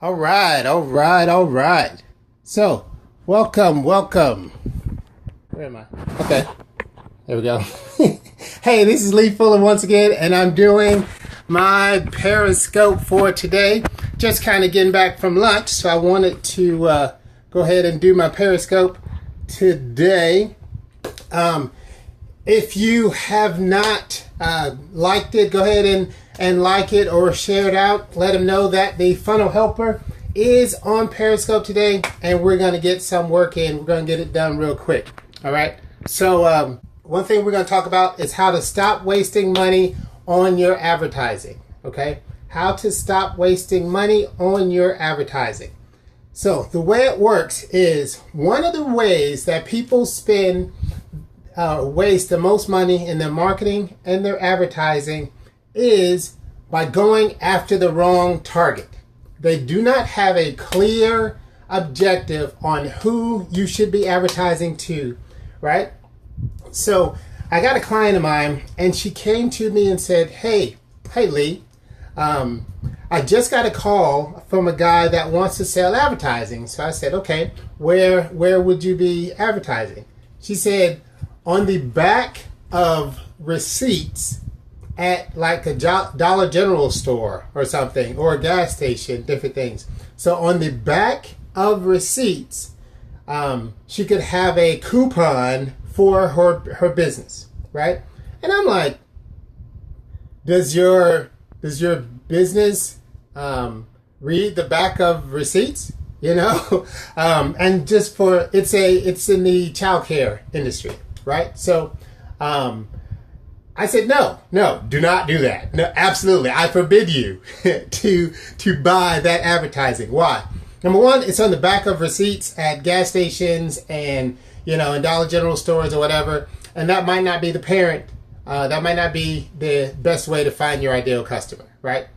All right. So, welcome. Where am I? Okay, there we go. Hey, this is Lee Fuller once again, and I'm doing my Periscope for today. Just kind of getting back from lunch, so I wanted to go ahead and do my Periscope today. If you have not liked it, go ahead and like it or share it out. Let them know that the Funnel Helper is on Periscope today, and we're going to get some work in. We're going to get it done real quick. All right. So one thing we're going to talk about is how to stop wasting money on your advertising. Okay. How to stop wasting money on your advertising. So the way it works is one of the ways that people waste the most money in their marketing and their advertising is by going after the wrong target. They do not have a clear objective on who you should be advertising to, right? So I got a client of mine, and she came to me and said, hey Lee, I just got a call from a guy that wants to sell advertising. So I said, okay, where would you be advertising? She said, on the back of receipts at like a Dollar General store or something, or a gas station, different things. So on the back of receipts, she could have a coupon for her business, right? And I'm like, does your business read the back of receipts? You know, and just for it's in the childcare industry, right? So I said, no, do not do that. No, absolutely. I forbid you to buy that advertising. Why? Number one, it's on the back of receipts at gas stations and, in Dollar General stores or whatever. And that might not be the parent. That might not be the best way to find your ideal customer, right?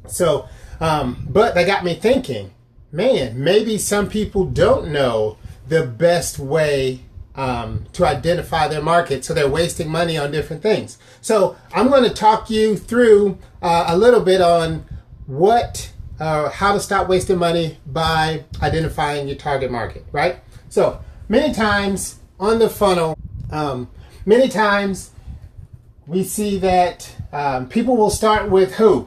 So, but that got me thinking, man, maybe some people don't know the best way to identify their market, so they're wasting money on different things. So I'm going to talk you through a little bit on how to stop wasting money by identifying your target market, right? So many times on the funnel, many times we see that people will start with who,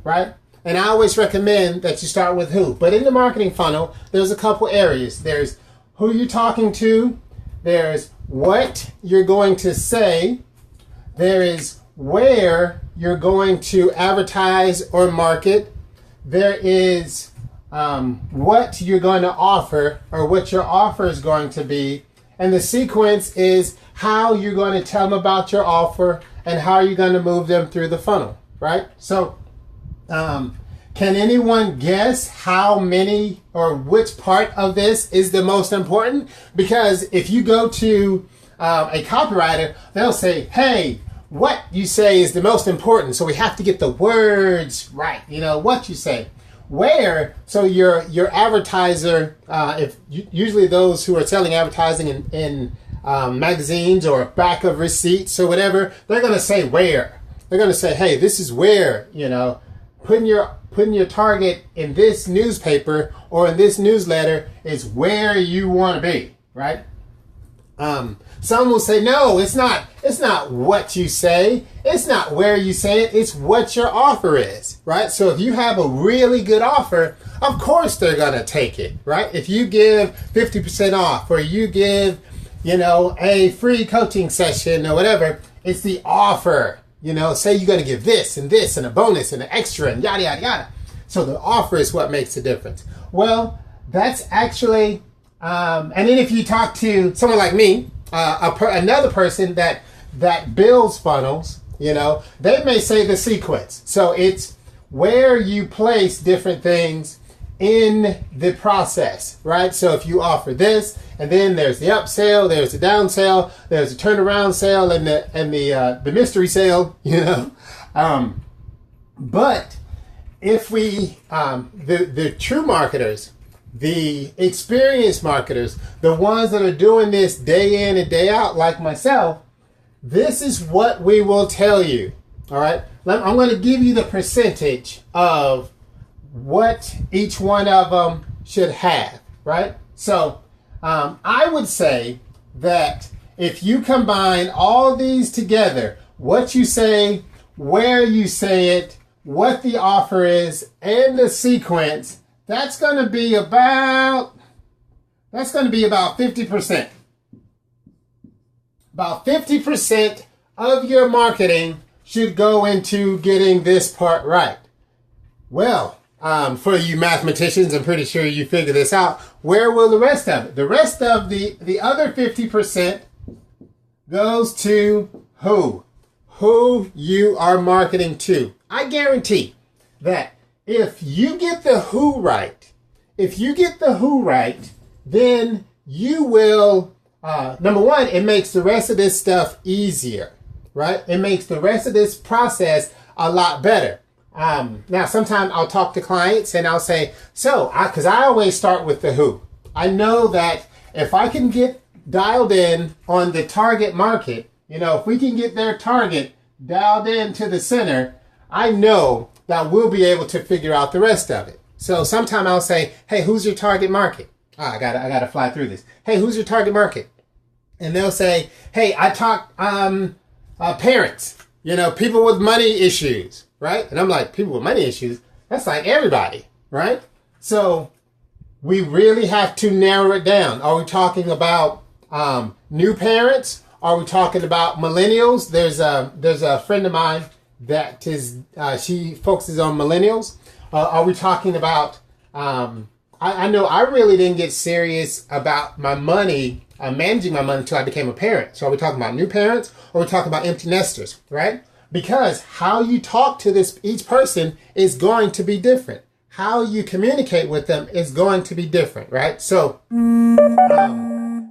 right? And I always recommend that you start with who. But in the marketing funnel, there's a couple areas. There's who you're talking to. There's what you're going to say. There is where you're going to advertise or market. There is what you're going to offer, or what your offer is going to be. And the sequence is how you're going to tell them about your offer and how you're going to move them through the funnel, right? So can anyone guess how many or which part of this is the most important? Because if you go to a copywriter, they'll say, hey, what you say is the most important. So we have to get the words right, what you say. Where, so your advertiser, usually those who are selling advertising in magazines or back of receipts or whatever, they're going to say where. They're going to say, hey, this is where, putting your target in this newspaper or in this newsletter is where you want to be, right? Some will say, no, it's not what you say. It's not where you say it. It's what your offer is, right? So if you have a really good offer, of course they're going to take it, right? If you give 50% off, or you give, a free coaching session or whatever, it's the offer. Say you're going to give this and a bonus and an extra and yada, yada, yada. So the offer is what makes the difference. Well, that's actually, and then if you talk to someone like me, another person that builds funnels, they may say the sequence. So it's where you place different things in the process, right? So if you offer this, and then there's the upsell, there's the downsell, there's the turnaround sale, and the mystery sale, But if we, the true marketers, the experienced marketers, the ones that are doing this day in and day out, like myself, this is what we will tell you. All right, I'm going to give you the percentage of what each one of them should have, right? So I would say that if you combine all these together, what you say, where you say it, what the offer is, and the sequence, that's going to be about 50%. About 50% of your marketing should go into getting this part right. Well, for you mathematicians, I'm pretty sure you figure this out. Where will the rest of it? The rest of the other 50% goes to who? Who you are marketing to. I guarantee that if you get the who right, then you will, number one, it makes the rest of this stuff easier, right? It makes the rest of this process a lot better. Now, sometimes I'll talk to clients and I'll say, because I always start with the who. I know that if I can get dialed in on the target market, if we can get their target dialed in to the center, I know that we'll be able to figure out the rest of it. So sometimes I'll say, hey, who's your target market? I gotta fly through this. Hey, who's your target market? And they'll say, hey, I talk parents, people with money issues, right? And I'm like, people with money issues? That's like everybody, right? So we really have to narrow it down. Are we talking about new parents? Are we talking about millennials? There's a friend of mine that is she focuses on millennials. Are we talking about? I know I really didn't get serious about my money, managing my money until I became a parent. So are we talking about new parents, or are we talking about empty nesters, right? Because how you talk to each person is going to be different. How you communicate with them is going to be different, right? So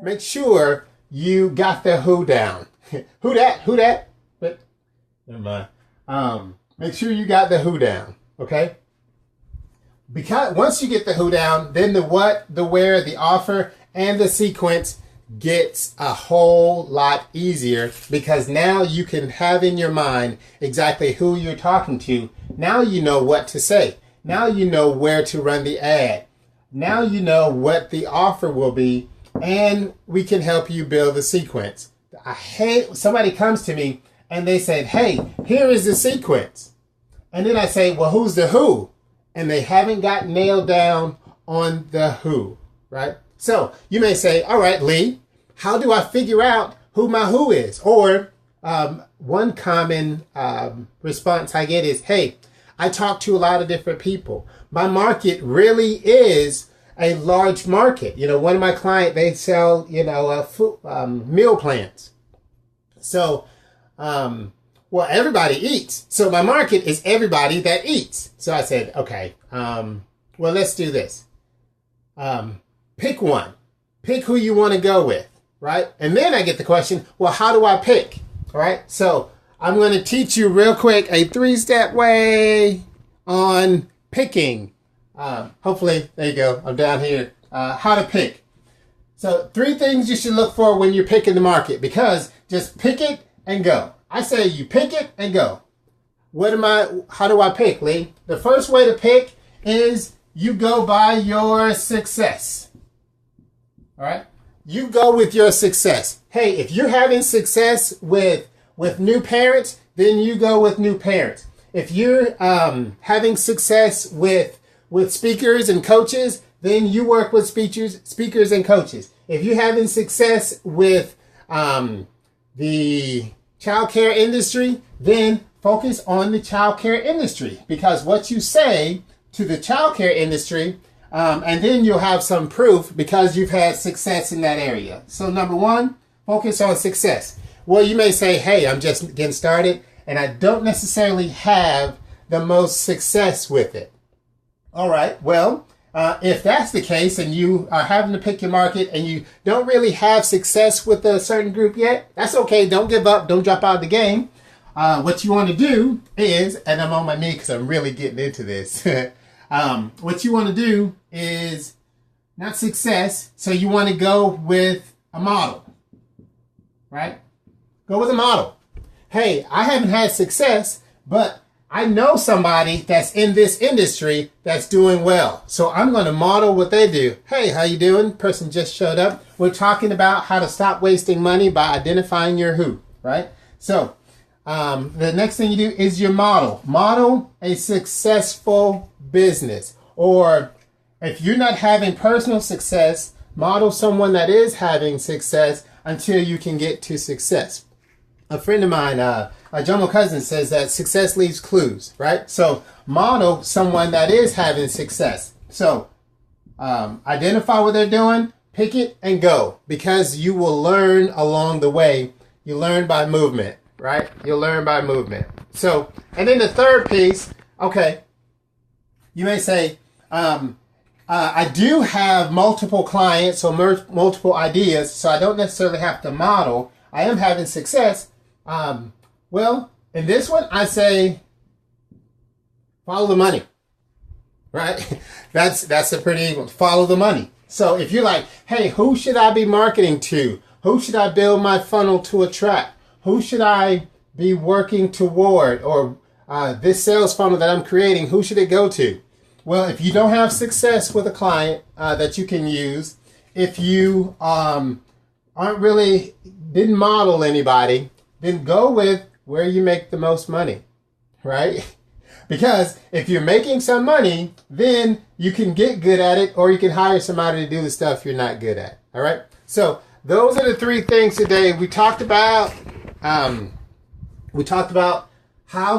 make sure you got the who down. Who that? But never mind. Make sure you got the who down, okay? Because once you get the who down, then the what, the where, the offer, and the sequence gets a whole lot easier, because now you can have in your mind exactly who you're talking to. Now you know what to say. Now you know where to run the ad. Now you know what the offer will be, and we can help you build the sequence. I hate somebody comes to me and they said, hey, here is the sequence. And then I say, well, who's the who? And they haven't got nailed down on the who, right? So you may say, all right, Lee, how do I figure out who my who is? Or one common response I get is, hey, I talk to a lot of different people. My market really is a large market. One of my clients, they sell, meal plans. So, well, everybody eats. So my market is everybody that eats. So I said, okay, well, let's do this. Pick one. Pick who you want to go with, right? And then I get the question, well, how do I pick? All right. So I'm going to teach you real quick a 3-step way on picking. Hopefully, there you go. I'm down here. How to pick. So 3 things you should look for when you're picking the market, because just pick it and go. I say you pick it and go. How do I pick, Lee? The first way to pick is you go by your success. All right? You go with your success. Hey, if you're having success with new parents, then you go with new parents. If you're having success with speakers and coaches, then you work with speakers and coaches. If you're having success with the childcare industry, then focus on the childcare industry, because what you say to the childcare industry, and then you'll have some proof because you've had success in that area. So number 1, focus on success. Well, you may say, hey, I'm just getting started and I don't necessarily have the most success with it. All right, well, if that's the case and you are having to pick your market and you don't really have success with a certain group yet, that's okay. Don't give up. Don't drop out of the game. What you want to do is, and I'm on my knee because I'm really getting into this. What you want to do is not success. So you want to go with a model, right? Go with a model. Hey, I haven't had success, but I know somebody that's in this industry that's doing well. So I'm going to model what they do. Hey, how you doing? Person just showed up. We're talking about how to stop wasting money by identifying your who, right? So the next thing you do is your model. Model a successful business. Or if you're not having personal success, model someone that is having success until you can get to success. A friend of mine, Jomo Cousins, says that success leaves clues, right? So model someone that is having success. So identify what they're doing, pick it, and go. Because you will learn along the way. You learn by movement, right? You'll learn by movement. So, and then the third piece, okay, you may say, I do have multiple clients or multiple ideas, so I don't necessarily have to model. I am having success. Well, in this one, I say, follow the money, right? That's a pretty one. Follow the money. So if you're like, hey, who should I be marketing to? Who should I build my funnel to attract? Who should I be working toward? Or this sales funnel that I'm creating, who should it go to? Well, if you don't have success with a client that you can use, if you didn't model anybody, then go with where you make the most money, right? Because if you're making some money, then you can get good at it, or you can hire somebody to do the stuff you're not good at. All right. So those are the three things today. We talked about how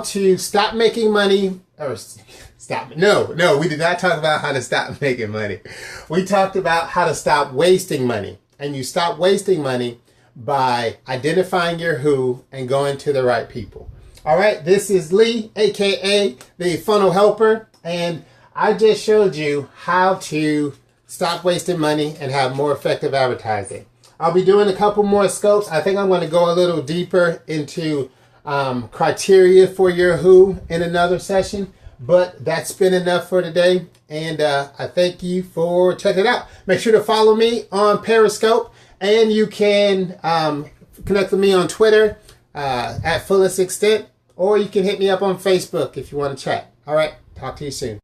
to stop making money, or stop. No, we did not talk about how to stop making money. We talked about how to stop wasting money, and you stop wasting money by identifying your who and going to the right people. All right, this is Lee, aka the Funnel Helper, and I just showed you how to stop wasting money and have more effective advertising. I'll be doing a couple more scopes. I think I'm going to go a little deeper into criteria for your who in another session, but that's been enough for today, and I thank you for checking it out. Make sure to follow me on Periscope. And you can connect with me on Twitter at Fullest Extent, or you can hit me up on Facebook if you want to chat. All right, talk to you soon.